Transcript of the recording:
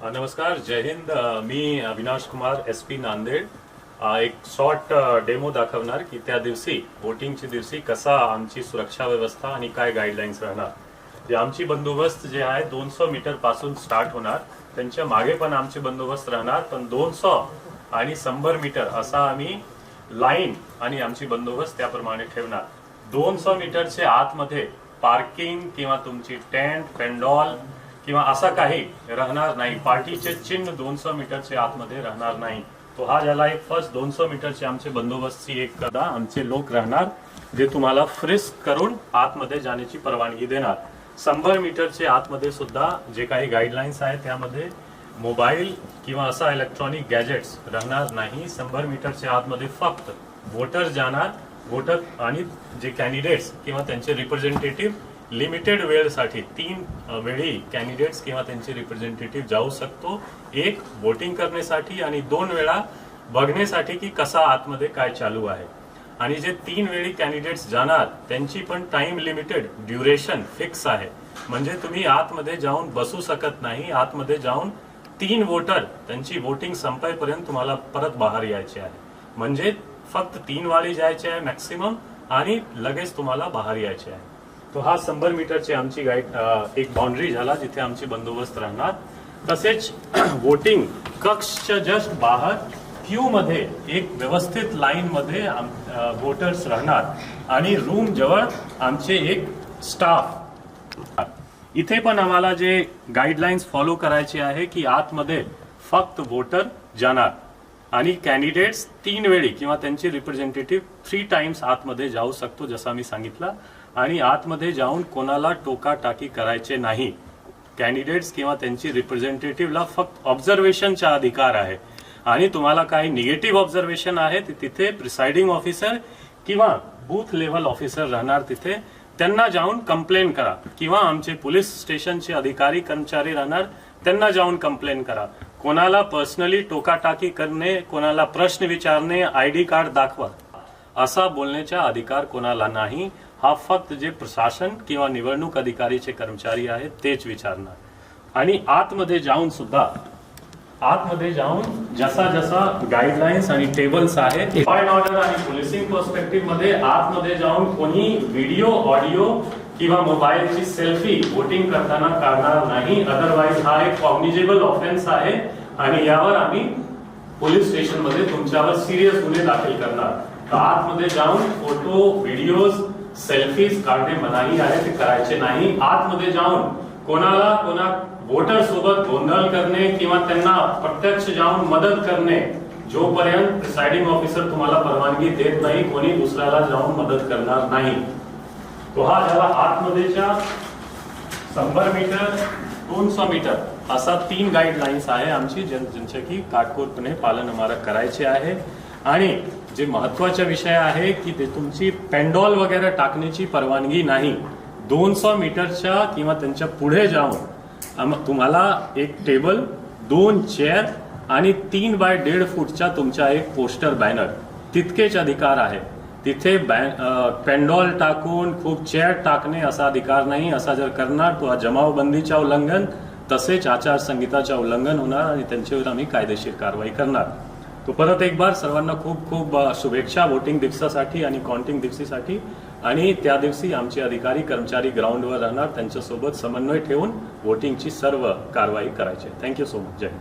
नमस्कार, जय हिंद. मी अविनाश कुमार, SP नांदेड. एक short demo दाखवणार की त्या दिवशी वोटिंगच्या दिवशी कसा आमची सुरक्षा व्यवस्था आणि काय गाईडलाईन्स राहणार. जे आमची बंदोबस्त जे आहे 200 मीटर पासून स्टार्ट होणार, त्यांच्या मागे पण आमचे बंदोबस्त राहणार, पण 200 आणि 100 मीटर असा आम्ही लाईन आणि आमची बंदोबस्त त्याप्रमाणे ठेवणार. 200 मीटरच्या आतमध्ये पार्किंग किंवा तुमची टेंट, पेंडॉल किंवा असा काही राहणार नाही. पार्टीचे चिन्ह 200 मीटरच्या आतमध्ये राहणार नाही. तो हा झाला एक फर्स्ट 200 मीटरचे आमचे बंदोबस्तची एक आमचे लोक राहणार, जे तुम्हाला फ्रिस्क करून आतमध्ये जाण्याची परवानगी देणार. 100 मीटरच्या आतमध्ये सुद्धा जे काही गाईडलाईन्स आहेत त्यामध्ये मोबाईल किंवा असा इलेक्ट्रॉनिक गॅजेट्स राहणार नाही. 100 मीटरच्या आतमध्ये फक्त वोटर जाणार. वोटर आणि जे कॅन्डिडेट्स किंवा त्यांचे रिप्रेझेंटेटिव्ह लिमिटेड वेळसाठी 3 वेळी कॅन्डिडेट्स किंवा त्यांचे रिप्रेझेंटेटिव्ह जाऊ शकतो. एक वोटिंग करण्यासाठी आणि 2 वेळा बघण्यासाठी की कसा आतमध्ये काय चालू आहे. आणि जे 3 वेळी कॅन्डिडेट्स जाणार त्यांची पण टाइम लिमिटेड ड्युरेशन फिक्स आहे. म्हणजे तुम्ही आतमध्ये जाऊन बसू शकत नाही. आतमध्ये जाऊन 3 वोटर त्यांची वोटिंग संपेपर्यंत तुम्हाला परत बाहेर यायचे आहे. म्हणजे फक्त 3 वाली जायचे आहे मॅक्सिमम आणि लगेच तुम्हाला बाहेर यायचे आहे. तो हा 100 मीटरची आमची एक बाउंड्री झाला जिथे आमची बंदोबस्त राहणार. तसेच वोटिंग कक्षच्या जस्ट बाहेर क्यू मध्ये एक व्यवस्थित लाईन मध्ये वोटर्स राहणार आणि रूम जवळ आमचे एक स्टाफ. इथे पण आम्हाला जे गाईडलाईन्स फॉलो करायचे आहे की आतमध्ये फक्त वोटर जाणार आणि कॅन्डिडेट्स 3 वेळी किंवा त्यांचे रिप्रेझेंटेटिव्ह 3 टाइम्स आतमध्ये जाऊ शकतो जसं मी सांगितलं. आणि आतमध्ये जाऊन कोणाला टोकाटाकी करायचे नाही. कॅन्डिडेट्स किंवा त्यांची रिप्रेझेंटेटिव्हला फक्त ऑब्झर्वेशनचा अधिकार आहे. आणि तुम्हाला काही निगेटिव्ह ऑब्झर्वेशन आहे तिथे प्रिसाइडिंग ऑफिसर किंवा बूथ लेव्हल ऑफिसर राहणार. तिथे त्यांना जाऊन कंप्लेन करा किंवा आमचे पोलीस स्टेशनचे अधिकारी कर्मचारी राहणार, त्यांना जाऊन कंप्लेन करा. कोणाला पर्सनली टोकाटाकी करणे, कोणाला प्रश्न विचारणे, ID कार्ड दाखवा असा बोलण्याचा अधिकार कोणाला नाही. हा फक्त जे प्रशासन किंवा निवडणूक अधिकारीचे कर्मचारी आहेत तेच विचारणार. आणि आतमध्ये जाऊन सुद्धा जसा जसा गाईडलाईन्स आणि टेबल्स आहेत लॉ अँड ऑर्डर आणि पोलिसिंग पर्स्पेक्टिव्ह मध्ये आतमध्ये जाऊन कोणी व्हिडिओ, ऑडिओ किंवा मोबाईलची सेल्फी वोटिंग करताना काढणार नाही. अदरवाईज हा एक कॉग्निजेबल ऑफेन्स आहे आणि यावर आम्ही पोलीस स्टेशन मध्ये तुमच्यावर सिरियस गुन्हे दाखल करणार. तर आतमध्ये जाऊन फोटो, व्हिडिओज, सेल्फीज काढणे मनाई आहे, ते करायचे नाही. आतमध्ये जाऊन कोणा वोटर सोबत गोंधळ करणे किंवा त्यांना प्रत्यक्ष जाऊन मदत करणे जोपर्यंत प्रिसाइडिंग ऑफिसर तुम्हाला परवानगी देत नाही, कोणी दुसऱ्याला जाऊन मदत करणार नाही. तो हा झाला आतमध्येच्या 100 मीटर, 200 मीटर असा 3 गाईडलाईन्स आहे आमची, ज्यांचे की काटकोरपणे पालन आम्हाला करायचे आहे. आणि जे महत्वाचा विषय आहे की ते तुमची पेंडॉल वगैरे टाकण्याची परवानगी नाही. 200 मीटरच्या किंवा त्यांच्या पुढे जाऊन तुम्हाला एक टेबल, 2 चेअर आणि 3 बाय 1.5 फूटचा तुमचा एक पोस्टर, बॅनर तितकेच अधिकार आहे. तिथे पेंडॉल टाकून खूप चेअर टाकणे असा अधिकार नाही. असा जर करणार तो जमावबंदीचा उल्लंघन तसेच आचारसंहिताचा उल्लंघन होणार आणि त्यांच्यावर आम्ही कायदेशीर कारवाई करणार. तो परत एक बार सर्वांना खूप खूप शुभेच्छा वोटिंग दिवसासाठी आणि काउंटिंग दिवशीसाठी. आणि त्या दिवशी आमचे अधिकारी कर्मचारी ग्राउंडवर राहणार, त्यांच्यासोबत समन्वय ठेवून वोटिंगची सर्व कारवाई करायची. Thank you so much. जय हिंद.